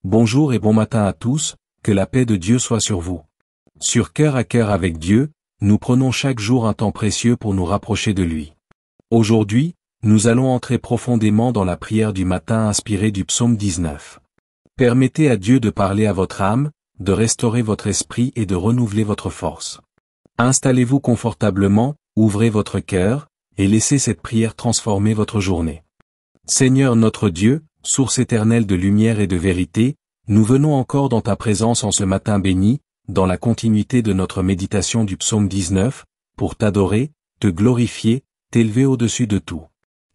Bonjour et bon matin à tous, que la paix de Dieu soit sur vous. Sur Cœur à Cœur avec Dieu, nous prenons chaque jour un temps précieux pour nous rapprocher de lui. Aujourd'hui, nous allons entrer profondément dans la prière du matin inspirée du psaume 19. Permettez à Dieu de parler à votre âme, de restaurer votre esprit et de renouveler votre force. Installez-vous confortablement, ouvrez votre cœur, et laissez cette prière transformer votre journée. Seigneur notre Dieu, source éternelle de lumière et de vérité, nous venons encore dans ta présence en ce matin béni, dans la continuité de notre méditation du psaume 19, pour t'adorer, te glorifier, t'élever au-dessus de tout.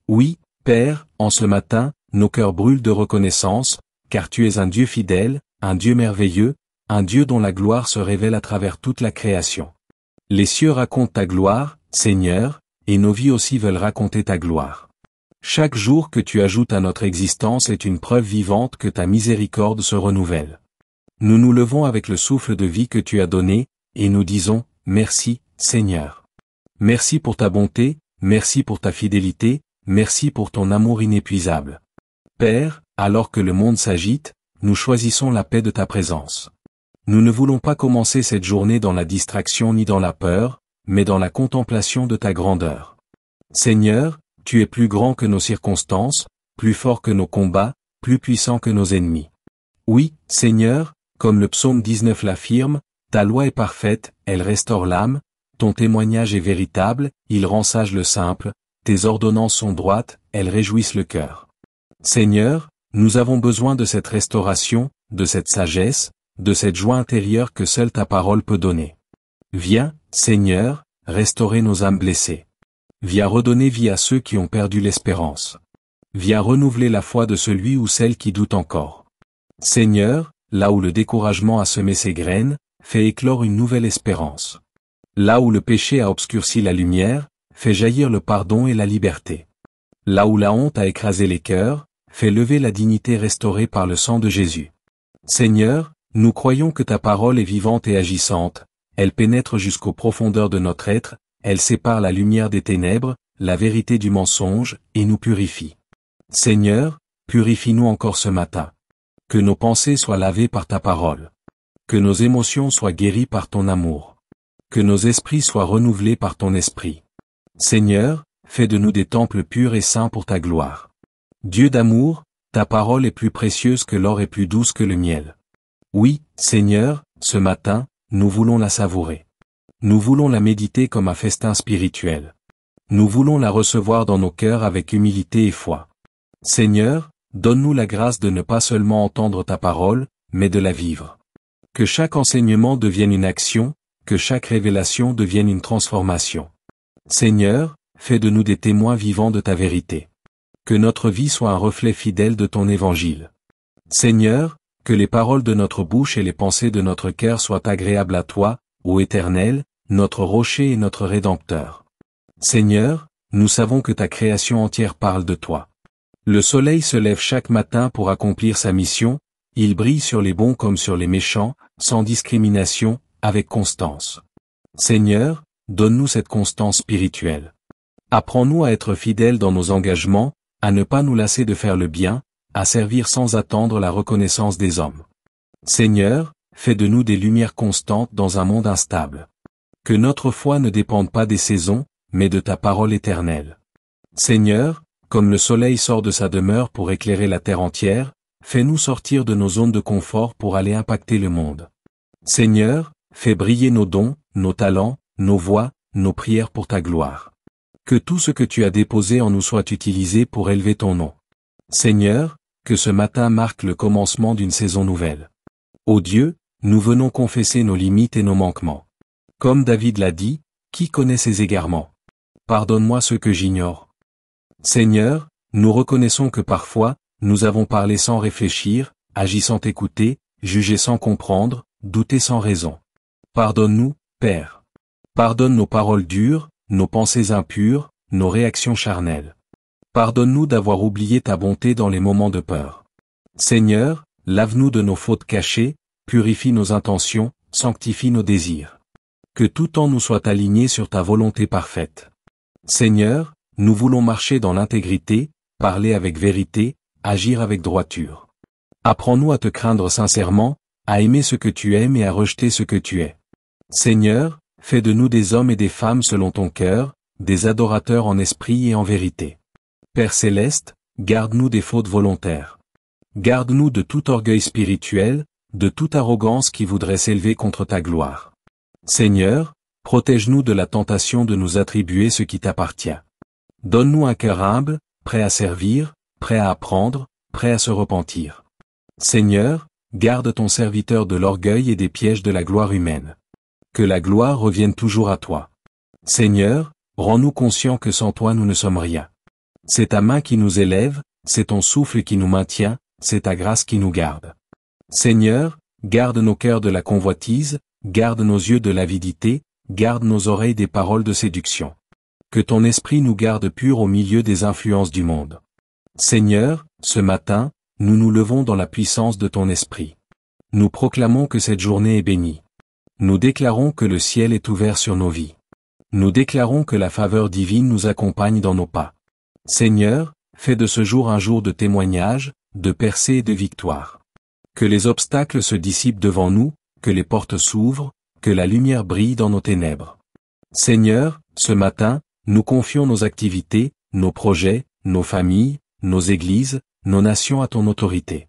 Oui, Père, en ce matin, nos cœurs brûlent de reconnaissance, car tu es un Dieu fidèle, un Dieu merveilleux, un Dieu dont la gloire se révèle à travers toute la création. Les cieux racontent ta gloire, Seigneur, et nos vies aussi veulent raconter ta gloire. Chaque jour que tu ajoutes à notre existence est une preuve vivante que ta miséricorde se renouvelle. Nous nous levons avec le souffle de vie que tu as donné, et nous disons, merci, Seigneur. Merci pour ta bonté, merci pour ta fidélité, merci pour ton amour inépuisable. Père, alors que le monde s'agite, nous choisissons la paix de ta présence. Nous ne voulons pas commencer cette journée dans la distraction ni dans la peur, mais dans la contemplation de ta grandeur. Seigneur, tu es plus grand que nos circonstances, plus fort que nos combats, plus puissant que nos ennemis. Oui, Seigneur, comme le psaume 19 l'affirme, ta loi est parfaite, elle restaure l'âme, ton témoignage est véritable, il rend sage le simple, tes ordonnances sont droites, elles réjouissent le cœur. Seigneur, nous avons besoin de cette restauration, de cette sagesse, de cette joie intérieure que seule ta parole peut donner. Viens, Seigneur, restaurer nos âmes blessées. Viens redonner vie à ceux qui ont perdu l'espérance. Viens renouveler la foi de celui ou celle qui doute encore. Seigneur, là où le découragement a semé ses graines, fais éclore une nouvelle espérance. Là où le péché a obscurci la lumière, fais jaillir le pardon et la liberté. Là où la honte a écrasé les cœurs, fais lever la dignité restaurée par le sang de Jésus. Seigneur, nous croyons que ta parole est vivante et agissante, elle pénètre jusqu'aux profondeurs de notre être, elle sépare la lumière des ténèbres, la vérité du mensonge, et nous purifie. Seigneur, purifie-nous encore ce matin. Que nos pensées soient lavées par ta parole. Que nos émotions soient guéries par ton amour. Que nos esprits soient renouvelés par ton esprit. Seigneur, fais de nous des temples purs et saints pour ta gloire. Dieu d'amour, ta parole est plus précieuse que l'or et plus douce que le miel. Oui, Seigneur, ce matin, nous voulons la savourer. Nous voulons la méditer comme un festin spirituel. Nous voulons la recevoir dans nos cœurs avec humilité et foi. Seigneur, donne-nous la grâce de ne pas seulement entendre ta parole, mais de la vivre. Que chaque enseignement devienne une action, que chaque révélation devienne une transformation. Seigneur, fais de nous des témoins vivants de ta vérité. Que notre vie soit un reflet fidèle de ton évangile. Seigneur, que les paroles de notre bouche et les pensées de notre cœur soient agréables à toi, ô Éternel, notre rocher et notre Rédempteur. Seigneur, nous savons que ta création entière parle de toi. Le soleil se lève chaque matin pour accomplir sa mission, il brille sur les bons comme sur les méchants, sans discrimination, avec constance. Seigneur, donne-nous cette constance spirituelle. Apprends-nous à être fidèles dans nos engagements, à ne pas nous lasser de faire le bien, à servir sans attendre la reconnaissance des hommes. Seigneur, fais de nous des lumières constantes dans un monde instable. Que notre foi ne dépende pas des saisons, mais de ta parole éternelle. Seigneur, comme le soleil sort de sa demeure pour éclairer la terre entière, fais-nous sortir de nos zones de confort pour aller impacter le monde. Seigneur, fais briller nos dons, nos talents, nos voix, nos prières pour ta gloire. Que tout ce que tu as déposé en nous soit utilisé pour élever ton nom. Seigneur, que ce matin marque le commencement d'une saison nouvelle. Ô Dieu, nous venons confesser nos limites et nos manquements. Comme David l'a dit, qui connaît ses égarements? Pardonne-moi ceux que j'ignore. Seigneur, nous reconnaissons que parfois, nous avons parlé sans réfléchir, agi sans écouter, jugé sans comprendre, douté sans raison. Pardonne-nous, Père. Pardonne nos paroles dures, nos pensées impures, nos réactions charnelles. Pardonne-nous d'avoir oublié ta bonté dans les moments de peur. Seigneur, lave-nous de nos fautes cachées, purifie nos intentions, sanctifie nos désirs. Que tout temps nous soit aligné sur ta volonté parfaite. Seigneur, nous voulons marcher dans l'intégrité, parler avec vérité, agir avec droiture. Apprends-nous à te craindre sincèrement, à aimer ce que tu aimes et à rejeter ce que tu es. Seigneur, fais de nous des hommes et des femmes selon ton cœur, des adorateurs en esprit et en vérité. Père céleste, garde-nous des fautes volontaires. Garde-nous de tout orgueil spirituel, de toute arrogance qui voudrait s'élever contre ta gloire. Seigneur, protège-nous de la tentation de nous attribuer ce qui t'appartient. Donne-nous un cœur humble, prêt à servir, prêt à apprendre, prêt à se repentir. Seigneur, garde ton serviteur de l'orgueil et des pièges de la gloire humaine. Que la gloire revienne toujours à toi. Seigneur, rends-nous conscients que sans toi nous ne sommes rien. C'est ta main qui nous élève, c'est ton souffle qui nous maintient, c'est ta grâce qui nous garde. Seigneur, garde nos cœurs de la convoitise, garde nos yeux de l'avidité, garde nos oreilles des paroles de séduction. Que ton esprit nous garde purs au milieu des influences du monde. Seigneur, ce matin, nous nous levons dans la puissance de ton esprit. Nous proclamons que cette journée est bénie. Nous déclarons que le ciel est ouvert sur nos vies. Nous déclarons que la faveur divine nous accompagne dans nos pas. Seigneur, fais de ce jour un jour de témoignage, de percée et de victoire. Que les obstacles se dissipent devant nous, que les portes s'ouvrent, que la lumière brille dans nos ténèbres. Seigneur, ce matin, nous confions nos activités, nos projets, nos familles, nos églises, nos nations à ton autorité.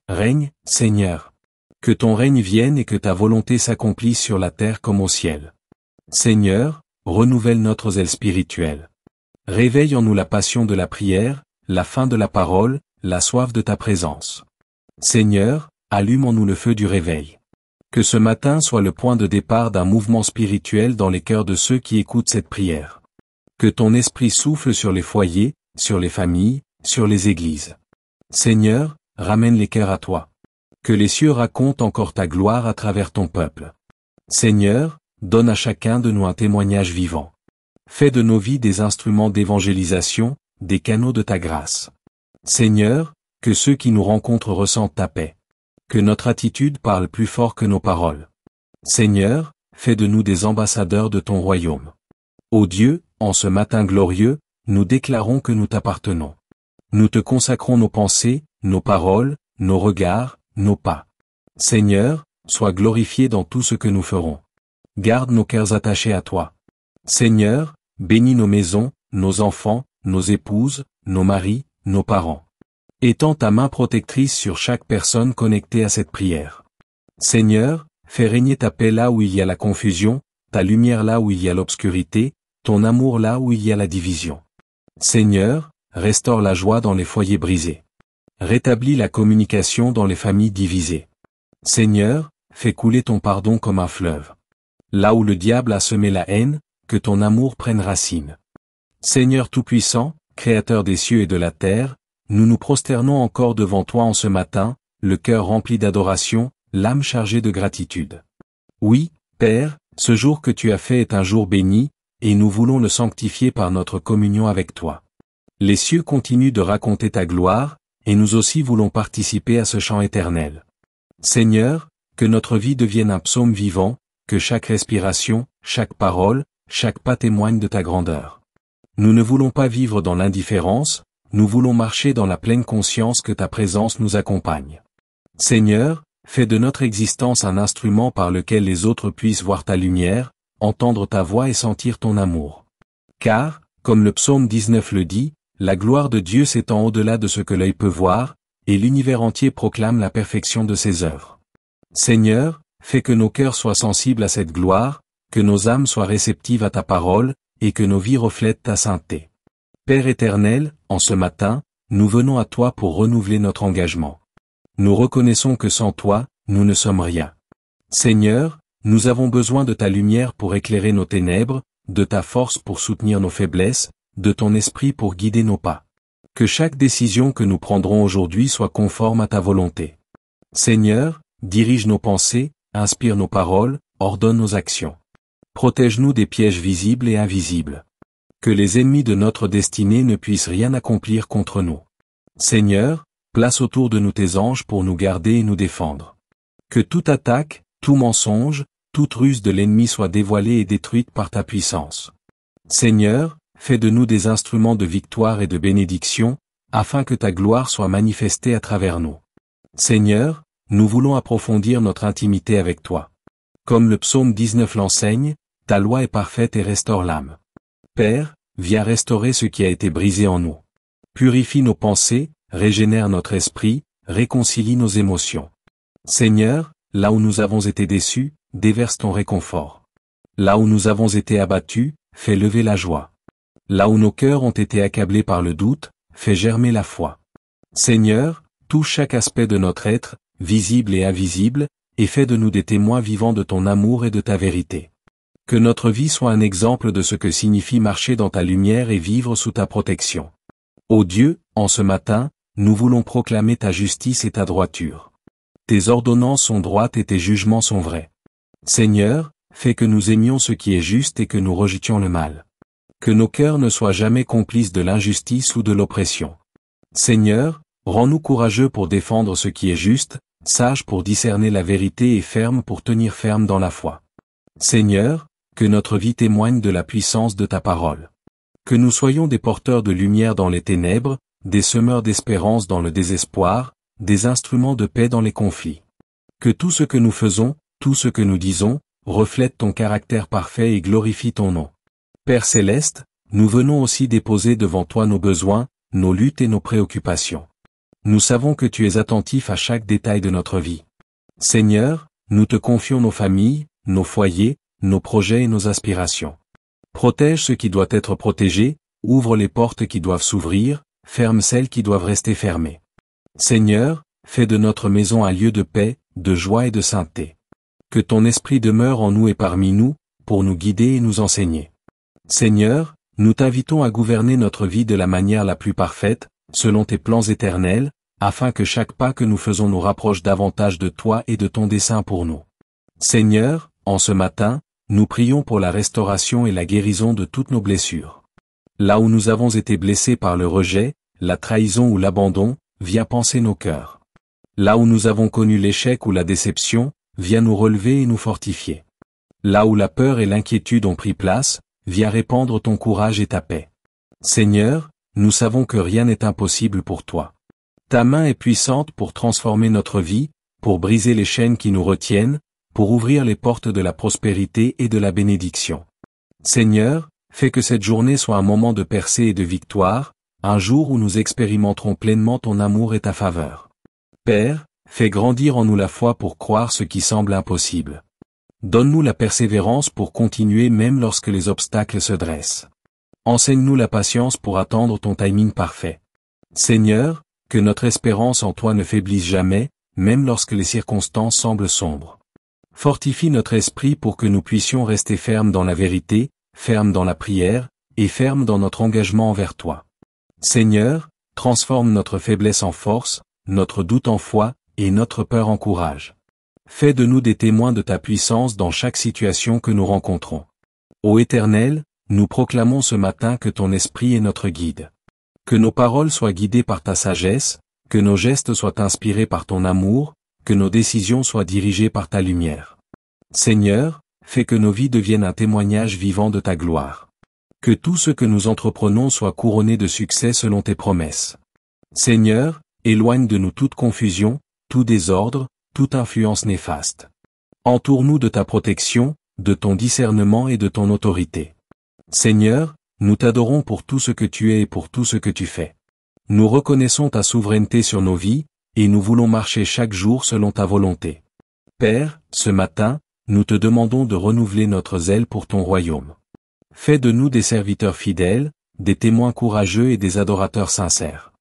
Règne, Seigneur. Que ton règne vienne et que ta volonté s'accomplisse sur la terre comme au ciel. Seigneur, renouvelle notre zèle spirituel. Réveille en nous la passion de la prière, la faim de la parole, la soif de ta présence. Seigneur, allume en nous le feu du réveil. Que ce matin soit le point de départ d'un mouvement spirituel dans les cœurs de ceux qui écoutent cette prière. Que ton esprit souffle sur les foyers, sur les familles, sur les églises. Seigneur, ramène les cœurs à toi. Que les cieux racontent encore ta gloire à travers ton peuple. Seigneur, donne à chacun de nous un témoignage vivant. Fais de nos vies des instruments d'évangélisation, des canaux de ta grâce. Seigneur, que ceux qui nous rencontrent ressentent ta paix. Que notre attitude parle plus fort que nos paroles. Seigneur, fais de nous des ambassadeurs de ton royaume. Ô Dieu, en ce matin glorieux, nous déclarons que nous t'appartenons. Nous te consacrons nos pensées, nos paroles, nos regards, nos pas. Seigneur, sois glorifié dans tout ce que nous ferons. Garde nos cœurs attachés à toi. Seigneur, bénis nos maisons, nos enfants, nos épouses, nos maris, nos parents. Étends ta main protectrice sur chaque personne connectée à cette prière. Seigneur, fais régner ta paix là où il y a la confusion, ta lumière là où il y a l'obscurité, ton amour là où il y a la division. Seigneur, restaure la joie dans les foyers brisés. Rétablis la communication dans les familles divisées. Seigneur, fais couler ton pardon comme un fleuve. Là où le diable a semé la haine, que ton amour prenne racine. Seigneur Tout-Puissant, Créateur des cieux et de la terre, nous nous prosternons encore devant toi en ce matin, le cœur rempli d'adoration, l'âme chargée de gratitude. Oui, Père, ce jour que tu as fait est un jour béni, et nous voulons le sanctifier par notre communion avec toi. Les cieux continuent de raconter ta gloire, et nous aussi voulons participer à ce chant éternel. Seigneur, que notre vie devienne un psaume vivant, que chaque respiration, chaque parole, chaque pas témoigne de ta grandeur. Nous ne voulons pas vivre dans l'indifférence, nous voulons marcher dans la pleine conscience que ta présence nous accompagne. Seigneur, fais de notre existence un instrument par lequel les autres puissent voir ta lumière, entendre ta voix et sentir ton amour. Car, comme le psaume 19 le dit, la gloire de Dieu s'étend au-delà de ce que l'œil peut voir, et l'univers entier proclame la perfection de ses œuvres. Seigneur, fais que nos cœurs soient sensibles à cette gloire, que nos âmes soient réceptives à ta parole, et que nos vies reflètent ta sainteté. Père éternel, en ce matin, nous venons à toi pour renouveler notre engagement. Nous reconnaissons que sans toi, nous ne sommes rien. Seigneur, nous avons besoin de ta lumière pour éclairer nos ténèbres, de ta force pour soutenir nos faiblesses, de ton esprit pour guider nos pas. Que chaque décision que nous prendrons aujourd'hui soit conforme à ta volonté. Seigneur, dirige nos pensées, inspire nos paroles, ordonne nos actions. Protège-nous des pièges visibles et invisibles. Que les ennemis de notre destinée ne puissent rien accomplir contre nous. Seigneur, place autour de nous tes anges pour nous garder et nous défendre. Que toute attaque, tout mensonge, toute ruse de l'ennemi soit dévoilée et détruite par ta puissance. Seigneur, fais de nous des instruments de victoire et de bénédiction, afin que ta gloire soit manifestée à travers nous. Seigneur, nous voulons approfondir notre intimité avec toi. Comme le psaume 19 l'enseigne, ta loi est parfaite et restaure l'âme. Père, viens restaurer ce qui a été brisé en nous. Purifie nos pensées, régénère notre esprit, réconcilie nos émotions. Seigneur, là où nous avons été déçus, déverse ton réconfort. Là où nous avons été abattus, fais lever la joie. Là où nos cœurs ont été accablés par le doute, fais germer la foi. Seigneur, touche chaque aspect de notre être, visible et invisible, et fais de nous des témoins vivants de ton amour et de ta vérité. Que notre vie soit un exemple de ce que signifie marcher dans ta lumière et vivre sous ta protection. Ô Dieu, en ce matin, nous voulons proclamer ta justice et ta droiture. Tes ordonnances sont droites et tes jugements sont vrais. Seigneur, fais que nous aimions ce qui est juste et que nous rejetions le mal. Que nos cœurs ne soient jamais complices de l'injustice ou de l'oppression. Seigneur, rends-nous courageux pour défendre ce qui est juste, sages pour discerner la vérité et fermes pour tenir ferme dans la foi. Seigneur, que notre vie témoigne de la puissance de ta parole. Que nous soyons des porteurs de lumière dans les ténèbres, des semeurs d'espérance dans le désespoir, des instruments de paix dans les conflits. Que tout ce que nous faisons, tout ce que nous disons, reflète ton caractère parfait et glorifie ton nom. Père céleste, nous venons aussi déposer devant toi nos besoins, nos luttes et nos préoccupations. Nous savons que tu es attentif à chaque détail de notre vie. Seigneur, nous te confions nos familles, nos foyers, nos projets et nos aspirations. Protège ce qui doit être protégé, ouvre les portes qui doivent s'ouvrir, ferme celles qui doivent rester fermées. Seigneur, fais de notre maison un lieu de paix, de joie et de sainteté. Que ton esprit demeure en nous et parmi nous, pour nous guider et nous enseigner. Seigneur, nous t'invitons à gouverner notre vie de la manière la plus parfaite, selon tes plans éternels, afin que chaque pas que nous faisons nous rapproche davantage de toi et de ton dessein pour nous. Seigneur, en ce matin, nous prions pour la restauration et la guérison de toutes nos blessures. Là où nous avons été blessés par le rejet, la trahison ou l'abandon, viens panser nos cœurs. Là où nous avons connu l'échec ou la déception, viens nous relever et nous fortifier. Là où la peur et l'inquiétude ont pris place, viens répandre ton courage et ta paix. Seigneur, nous savons que rien n'est impossible pour toi. Ta main est puissante pour transformer notre vie, pour briser les chaînes qui nous retiennent, pour ouvrir les portes de la prospérité et de la bénédiction. Seigneur, fais que cette journée soit un moment de percée et de victoire, un jour où nous expérimenterons pleinement ton amour et ta faveur. Père, fais grandir en nous la foi pour croire ce qui semble impossible. Donne-nous la persévérance pour continuer même lorsque les obstacles se dressent. Enseigne-nous la patience pour attendre ton timing parfait. Seigneur, que notre espérance en toi ne faiblisse jamais, même lorsque les circonstances semblent sombres. Fortifie notre esprit pour que nous puissions rester fermes dans la vérité, fermes dans la prière, et fermes dans notre engagement envers toi. Seigneur, transforme notre faiblesse en force, notre doute en foi, et notre peur en courage. Fais de nous des témoins de ta puissance dans chaque situation que nous rencontrons. Ô Éternel, nous proclamons ce matin que ton esprit est notre guide. Que nos paroles soient guidées par ta sagesse, que nos gestes soient inspirés par ton amour, que nos décisions soient dirigées par ta lumière. Seigneur, fais que nos vies deviennent un témoignage vivant de ta gloire. Que tout ce que nous entreprenons soit couronné de succès selon tes promesses. Seigneur, éloigne de nous toute confusion, tout désordre, toute influence néfaste. Entoure-nous de ta protection, de ton discernement et de ton autorité. Seigneur, nous t'adorons pour tout ce que tu es et pour tout ce que tu fais. Nous reconnaissons ta souveraineté sur nos vies, et nous voulons marcher chaque jour selon ta volonté. Père, ce matin, nous te demandons de renouveler notre zèle pour ton royaume. Fais de nous des serviteurs fidèles, des témoins courageux et des adorateurs sincères.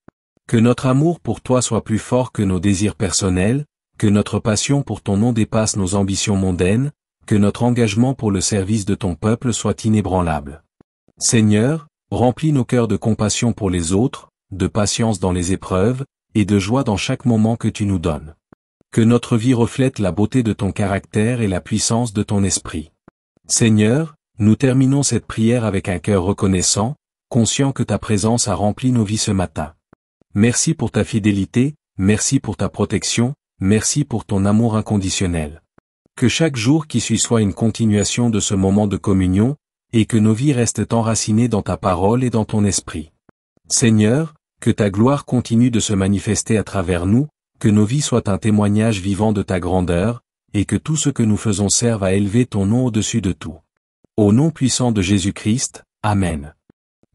Que notre amour pour toi soit plus fort que nos désirs personnels, que notre passion pour ton nom dépasse nos ambitions mondaines, que notre engagement pour le service de ton peuple soit inébranlable. Seigneur, remplis nos cœurs de compassion pour les autres, de patience dans les épreuves, et de joie dans chaque moment que tu nous donnes. Que notre vie reflète la beauté de ton caractère et la puissance de ton esprit. Seigneur, nous terminons cette prière avec un cœur reconnaissant, conscient que ta présence a rempli nos vies ce matin. Merci pour ta fidélité, merci pour ta protection, merci pour ton amour inconditionnel. Que chaque jour qui suit soit une continuation de ce moment de communion, et que nos vies restent enracinées dans ta parole et dans ton esprit. Seigneur, que ta gloire continue de se manifester à travers nous, que nos vies soient un témoignage vivant de ta grandeur, et que tout ce que nous faisons serve à élever ton nom au-dessus de tout. Au nom puissant de Jésus-Christ, Amen.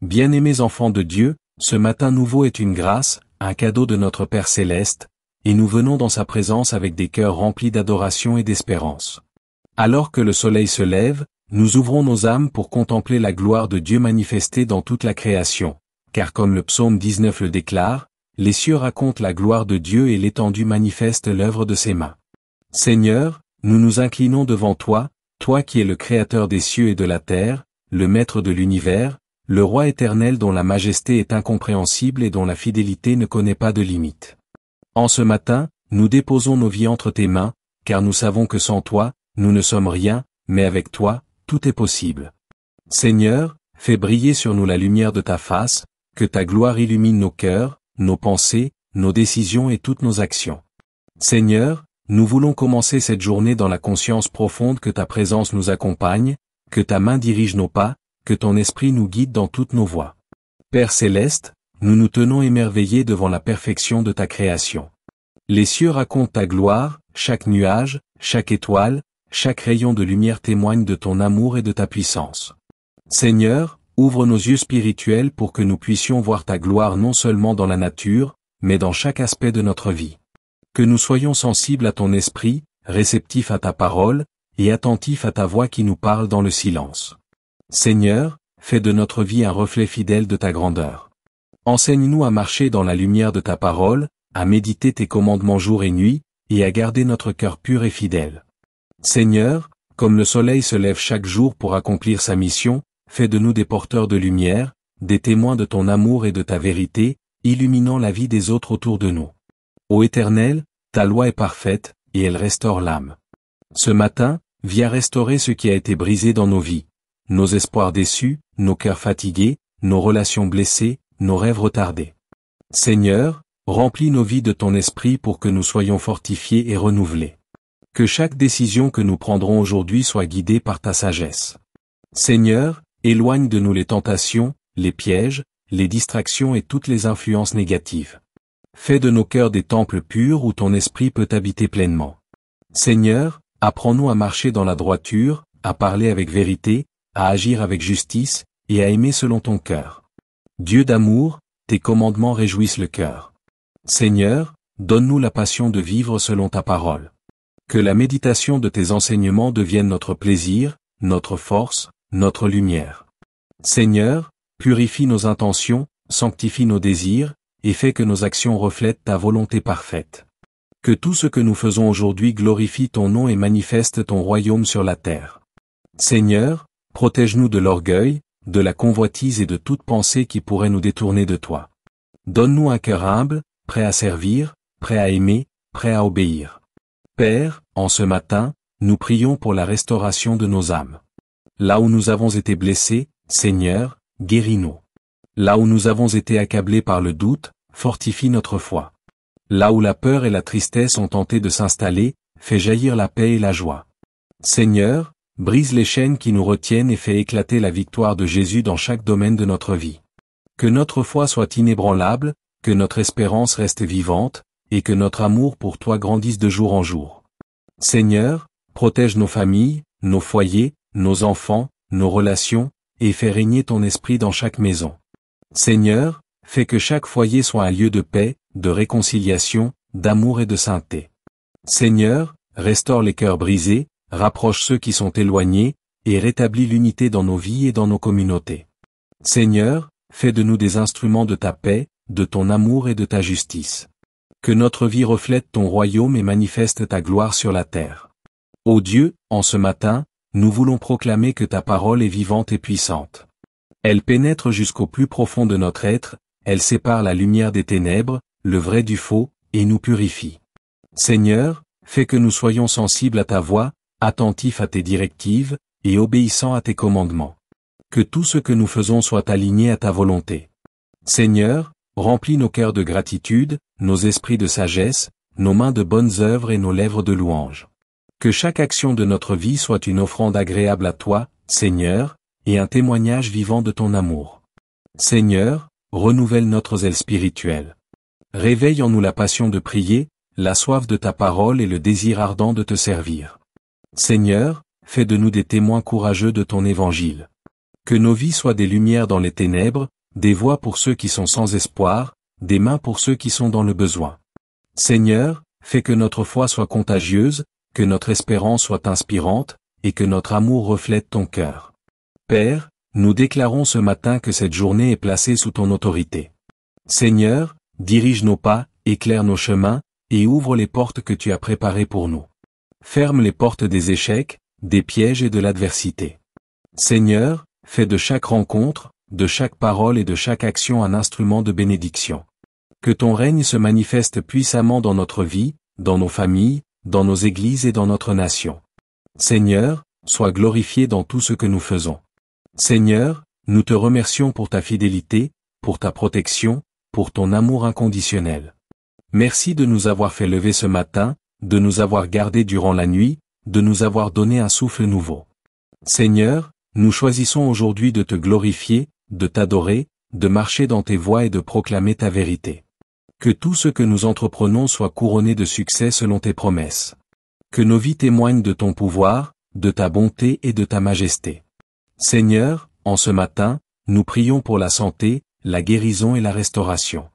Bien-aimés enfants de Dieu, ce matin nouveau est une grâce, un cadeau de notre Père Céleste, et nous venons dans sa présence avec des cœurs remplis d'adoration et d'espérance. Alors que le soleil se lève, nous ouvrons nos âmes pour contempler la gloire de Dieu manifestée dans toute la création, car comme le psaume 19 le déclare, les cieux racontent la gloire de Dieu et l'étendue manifeste l'œuvre de ses mains. Seigneur, nous nous inclinons devant toi, toi qui es le Créateur des cieux et de la terre, le Maître de l'univers, le Roi éternel dont la majesté est incompréhensible et dont la fidélité ne connaît pas de limite. En ce matin, nous déposons nos vies entre tes mains, car nous savons que sans toi, nous ne sommes rien, mais avec toi, tout est possible. Seigneur, fais briller sur nous la lumière de ta face, que ta gloire illumine nos cœurs, nos pensées, nos décisions et toutes nos actions. Seigneur, nous voulons commencer cette journée dans la conscience profonde que ta présence nous accompagne, que ta main dirige nos pas, que ton esprit nous guide dans toutes nos voies. Père Céleste, nous nous tenons émerveillés devant la perfection de ta création. Les cieux racontent ta gloire, chaque nuage, chaque étoile, chaque rayon de lumière témoigne de ton amour et de ta puissance. Seigneur, ouvre nos yeux spirituels pour que nous puissions voir ta gloire non seulement dans la nature, mais dans chaque aspect de notre vie. Que nous soyons sensibles à ton esprit, réceptifs à ta parole, et attentifs à ta voix qui nous parle dans le silence. Seigneur, fais de notre vie un reflet fidèle de ta grandeur. Enseigne-nous à marcher dans la lumière de ta parole, à méditer tes commandements jour et nuit, et à garder notre cœur pur et fidèle. Seigneur, comme le soleil se lève chaque jour pour accomplir sa mission, fais de nous des porteurs de lumière, des témoins de ton amour et de ta vérité, illuminant la vie des autres autour de nous. Ô Éternel, ta loi est parfaite, et elle restaure l'âme. Ce matin, viens restaurer ce qui a été brisé dans nos vies. Nos espoirs déçus, nos cœurs fatigués, nos relations blessées, nos rêves retardés. Seigneur, remplis nos vies de ton esprit pour que nous soyons fortifiés et renouvelés. Que chaque décision que nous prendrons aujourd'hui soit guidée par ta sagesse. Seigneur, éloigne de nous les tentations, les pièges, les distractions et toutes les influences négatives. Fais de nos cœurs des temples purs où ton esprit peut habiter pleinement. Seigneur, apprends-nous à marcher dans la droiture, à parler avec vérité, à agir avec justice, et à aimer selon ton cœur. Dieu d'amour, tes commandements réjouissent le cœur. Seigneur, donne-nous la passion de vivre selon ta parole. Que la méditation de tes enseignements devienne notre plaisir, notre force, notre lumière. Seigneur, purifie nos intentions, sanctifie nos désirs, et fais que nos actions reflètent ta volonté parfaite. Que tout ce que nous faisons aujourd'hui glorifie ton nom et manifeste ton royaume sur la terre. Seigneur, protège-nous de l'orgueil, de la convoitise et de toute pensée qui pourrait nous détourner de toi. Donne-nous un cœur humble, prêt à servir, prêt à aimer, prêt à obéir. Père, en ce matin, nous prions pour la restauration de nos âmes. Là où nous avons été blessés, Seigneur, guéris-nous. Là où nous avons été accablés par le doute, fortifie notre foi. Là où la peur et la tristesse ont tenté de s'installer, fais jaillir la paix et la joie. Seigneur, brise les chaînes qui nous retiennent et fais éclater la victoire de Jésus dans chaque domaine de notre vie. Que notre foi soit inébranlable, que notre espérance reste vivante, et que notre amour pour toi grandisse de jour en jour. Seigneur, protège nos familles, nos foyers, nos enfants, nos relations, et fais régner ton esprit dans chaque maison. Seigneur, fais que chaque foyer soit un lieu de paix, de réconciliation, d'amour et de sainteté. Seigneur, restaure les cœurs brisés, rapproche ceux qui sont éloignés, et rétablis l'unité dans nos vies et dans nos communautés. Seigneur, fais de nous des instruments de ta paix, de ton amour et de ta justice. Que notre vie reflète ton royaume et manifeste ta gloire sur la terre. Ô Dieu, en ce matin, nous voulons proclamer que ta parole est vivante et puissante. Elle pénètre jusqu'au plus profond de notre être, elle sépare la lumière des ténèbres, le vrai du faux, et nous purifie. Seigneur, fais que nous soyons sensibles à ta voix, attentifs à tes directives, et obéissants à tes commandements. Que tout ce que nous faisons soit aligné à ta volonté. Seigneur, remplis nos cœurs de gratitude, nos esprits de sagesse, nos mains de bonnes œuvres et nos lèvres de louange. Que chaque action de notre vie soit une offrande agréable à toi, Seigneur, et un témoignage vivant de ton amour. Seigneur, renouvelle notre zèle spirituel. Réveille en nous la passion de prier, la soif de ta parole et le désir ardent de te servir. Seigneur, fais de nous des témoins courageux de ton évangile. Que nos vies soient des lumières dans les ténèbres, des voix pour ceux qui sont sans espoir, des mains pour ceux qui sont dans le besoin. Seigneur, fais que notre foi soit contagieuse, que notre espérance soit inspirante, et que notre amour reflète ton cœur. Père, nous déclarons ce matin que cette journée est placée sous ton autorité. Seigneur, dirige nos pas, éclaire nos chemins, et ouvre les portes que tu as préparées pour nous. Ferme les portes des échecs, des pièges et de l'adversité. Seigneur, fais de chaque rencontre, de chaque parole et de chaque action un instrument de bénédiction. Que ton règne se manifeste puissamment dans notre vie, dans nos familles, dans nos églises et dans notre nation. Seigneur, sois glorifié dans tout ce que nous faisons. Seigneur, nous te remercions pour ta fidélité, pour ta protection, pour ton amour inconditionnel. Merci de nous avoir fait lever ce matin, de nous avoir gardés durant la nuit, de nous avoir donné un souffle nouveau. Seigneur, nous choisissons aujourd'hui de te glorifier, de t'adorer, de marcher dans tes voies et de proclamer ta vérité. Que tout ce que nous entreprenons soit couronné de succès selon tes promesses. Que nos vies témoignent de ton pouvoir, de ta bonté et de ta majesté. Seigneur, en ce matin, nous prions pour la santé, la guérison et la restauration.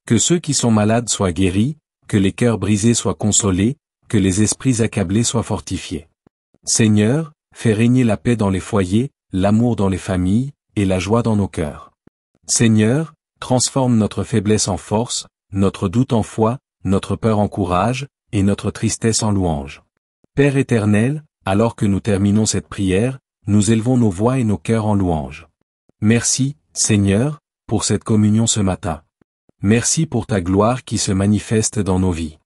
Que ceux qui sont malades soient guéris, que les cœurs brisés soient consolés, que les esprits accablés soient fortifiés. Seigneur, fais régner la paix dans les foyers, l'amour dans les familles, et la joie dans nos cœurs. Seigneur, transforme notre faiblesse en force, notre doute en foi, notre peur en courage, et notre tristesse en louange. Père éternel, alors que nous terminons cette prière, nous élevons nos voix et nos cœurs en louange. Merci, Seigneur, pour cette communion ce matin. Merci pour ta gloire qui se manifeste dans nos vies.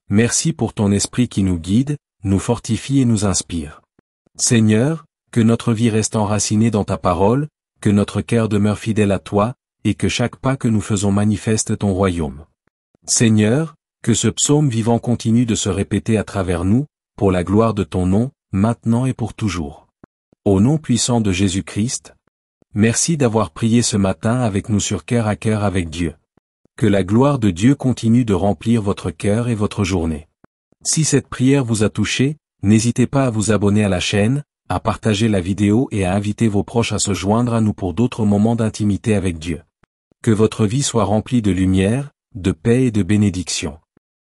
Merci pour ton esprit qui nous guide, nous fortifie et nous inspire. Seigneur, que notre vie reste enracinée dans ta parole, que notre cœur demeure fidèle à toi, et que chaque pas que nous faisons manifeste ton royaume. Seigneur, que ce psaume vivant continue de se répéter à travers nous, pour la gloire de ton nom, maintenant et pour toujours. Au nom puissant de Jésus-Christ, merci d'avoir prié ce matin avec nous sur Cœur à Cœur avec Dieu. Que la gloire de Dieu continue de remplir votre cœur et votre journée. Si cette prière vous a touché, n'hésitez pas à vous abonner à la chaîne, à partager la vidéo et à inviter vos proches à se joindre à nous pour d'autres moments d'intimité avec Dieu. Que votre vie soit remplie de lumière, de paix et de bénédiction.